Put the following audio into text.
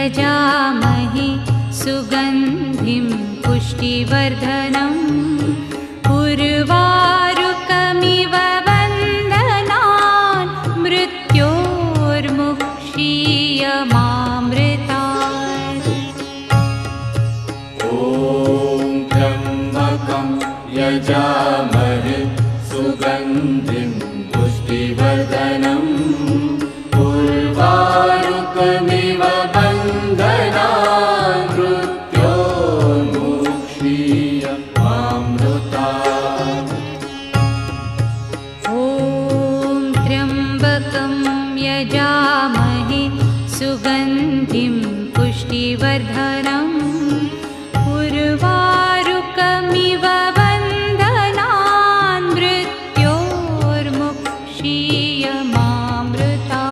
यजामहे सुगन्धिं पुष्टिवर्धनम् उर्वारुकमिव वन्दनान् मृत्योर्मुक्षीयमामृतात्। ॐ त्र्यम्बकं यजामहे सुगन्धिं पुष्टिवर्धनम् उर्वारुकमिव वन्दनान् मृत्योर्मुक्षीयमामृतात्। ॐ त्र्यम्बकं यजामहे सुगन्धिं पुष्टिवर्धनम्